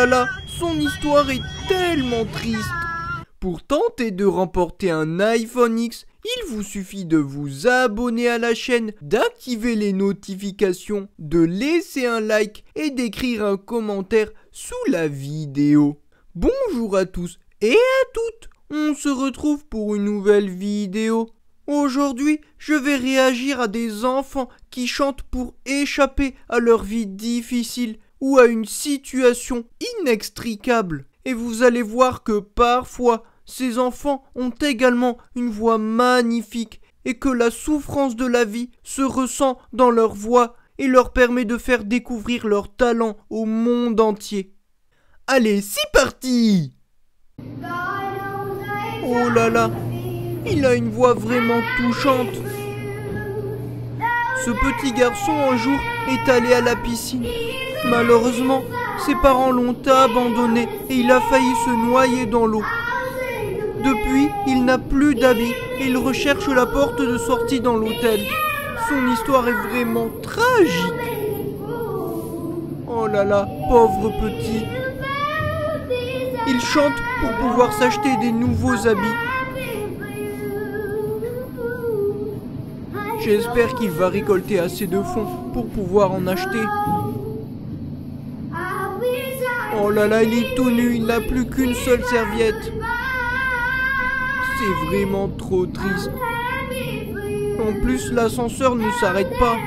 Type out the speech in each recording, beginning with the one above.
là là, son histoire est tellement triste. Pour tenter de remporter un iPhone X, il vous suffit de vous abonner à la chaîne, d'activer les notifications, de laisser un like et d'écrire un commentaire sous la vidéo. Bonjour à tous et à toutes, on se retrouve pour une nouvelle vidéo. Aujourd'hui, je vais réagir à des enfants qui chantent pour échapper à leur vie difficile ou à une situation inextricable. Et vous allez voir que parfois, ces enfants ont également une voix magnifique et que la souffrance de la vie se ressent dans leur voix et leur permet de faire découvrir leur talent au monde entier. Allez, c'est parti! Oh là là, il a une voix vraiment touchante. Ce petit garçon un jour est allé à la piscine. Malheureusement, ses parents l'ont abandonné et il a failli se noyer dans l'eau. Depuis, il n'a plus d'habits et il recherche la porte de sortie dans l'hôtel. Son histoire est vraiment tragique. Oh là là, pauvre petit. Il chante pour pouvoir s'acheter des nouveaux habits. J'espère qu'il va récolter assez de fonds pour pouvoir en acheter. Oh là là, il est tout nu, il n'a plus qu'une seule serviette. C'est vraiment trop triste. En plus, l'ascenseur ne s'arrête pas.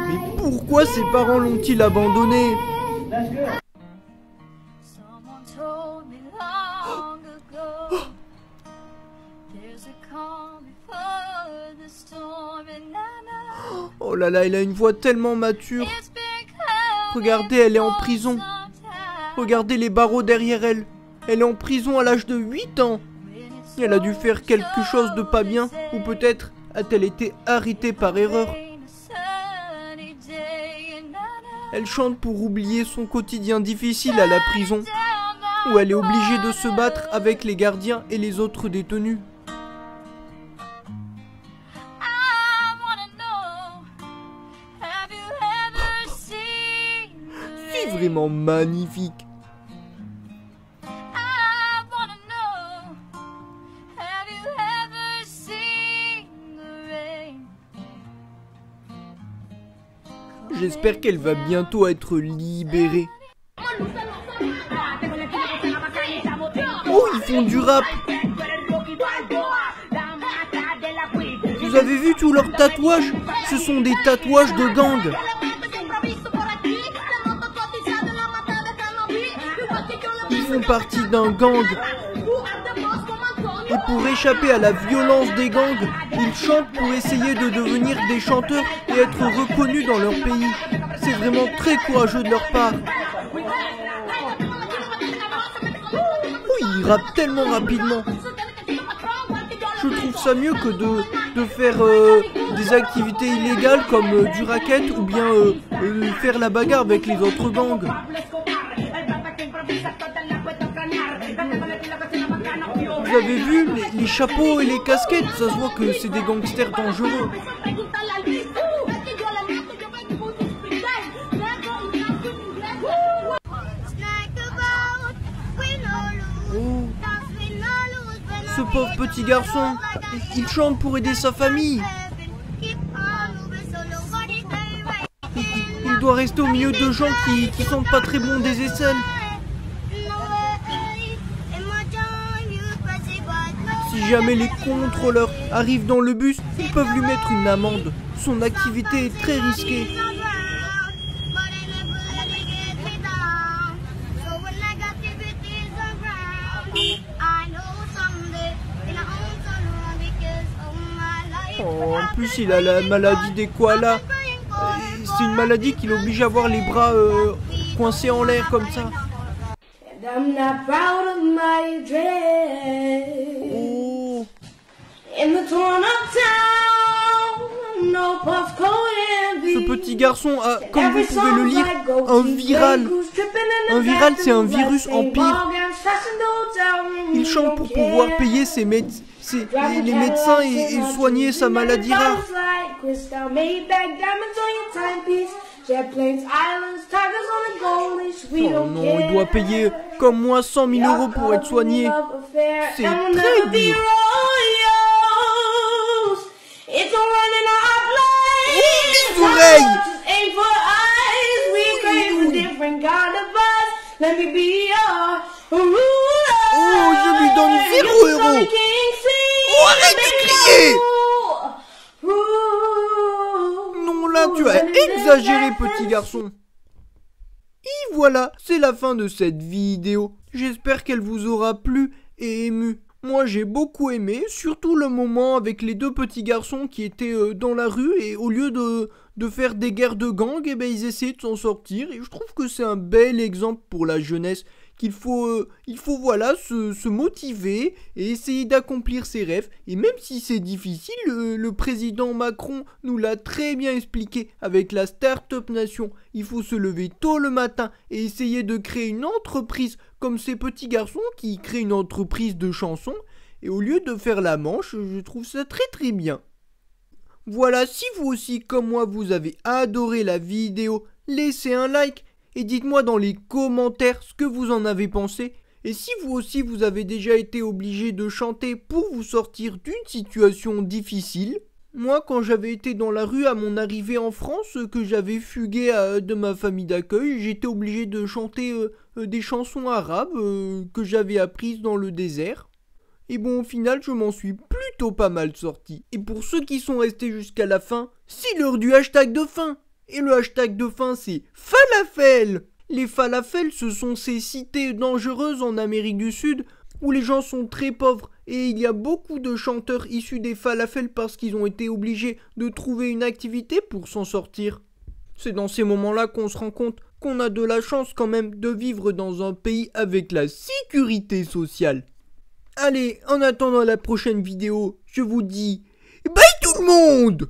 Mais pourquoi ses parents l'ont-ils abandonné? Oh là là, elle a une voix tellement mature. Regardez, elle est en prison. Regardez les barreaux derrière elle. Elle est en prison à l'âge de 8 ans. Elle a dû faire quelque chose de pas bien. Ou peut-être a-t-elle été arrêtée par erreur. Elle chante pour oublier son quotidien difficile à la prison, où elle est obligée de se battre avec les gardiens et les autres détenus. C'est vraiment magnifique. J'espère qu'elle va bientôt être libérée. Oh, ils font du rap. Vous avez vu tous leurs tatouages? Ce sont des tatouages de gang. Ils font partie d'un gang. Et pour échapper à la violence des gangs, ils chantent pour essayer de devenir des chanteurs et être reconnus dans leur pays. C'est vraiment très courageux de leur part. Oui, ils rappent tellement rapidement. Je trouve ça mieux que de faire des activités illégales comme du racket ou bien faire la bagarre avec les autres gangs. Vous avez vu les chapeaux et les casquettes? Ça se voit que c'est des gangsters dangereux. Oh. Ce pauvre petit garçon, il chante pour aider sa famille. Il doit rester au milieu de gens qui sont pas très bons des aisselles. Si jamais les contrôleurs arrivent dans le bus, ils peuvent lui mettre une amende. Son activité est très risquée. Oh, en plus, il a la maladie des koalas. C'est une maladie qui l'oblige à avoir les bras coincés en l'air comme ça. Oh. Ce petit garçon a, comme vous pouvez le lire, un viral. Un viral, c'est un virus empire. Il chante pour pouvoir payer les médecins et soigner sa maladie rare. Oh non, il doit payer comme moi 100 000 € pour être soigné. C'est très dur. Oh, mes oreilles! Oh, je lui donne 0 €. Oh, arrête de crier! Non, là, tu as exagéré, petit garçon. Et voilà, c'est la fin de cette vidéo. J'espère qu'elle vous aura plu et ému. Moi, j'ai beaucoup aimé, surtout le moment avec les deux petits garçons qui étaient dans la rue et au lieu de faire des guerres de gang, eh ben, ils essayaient de s'en sortir. Et je trouve que c'est un bel exemple pour la jeunesse qu'il faut, voilà, se motiver et essayer d'accomplir ses rêves. Et même si c'est difficile, le président Macron nous l'a très bien expliqué avec la Start-up Nation. Il faut se lever tôt le matin et essayer de créer une entreprise comme ces petits garçons qui créent une entreprise de chansons. Et au lieu de faire la manche, je trouve ça très très bien. Voilà, si vous aussi comme moi vous avez adoré la vidéo, laissez un like. Et dites-moi dans les commentaires ce que vous en avez pensé. Et si vous aussi vous avez déjà été obligé de chanter pour vous sortir d'une situation difficile. Moi quand j'avais été dans la rue à mon arrivée en France, que j'avais fugué de ma famille d'accueil, j'étais obligé de chanter des chansons arabes que j'avais apprises dans le désert. Et bon, au final, je m'en suis plutôt pas mal sorti. Et pour ceux qui sont restés jusqu'à la fin, c'est l'heure du hashtag de fin. Et le hashtag de fin, c'est falafel. Les falafels, ce sont ces cités dangereuses en Amérique du Sud où les gens sont très pauvres et il y a beaucoup de chanteurs issus des falafels parce qu'ils ont été obligés de trouver une activité pour s'en sortir. C'est dans ces moments-là qu'on se rend compte qu'on a de la chance quand même de vivre dans un pays avec la sécurité sociale. Allez, en attendant la prochaine vidéo, je vous dis bye tout le monde!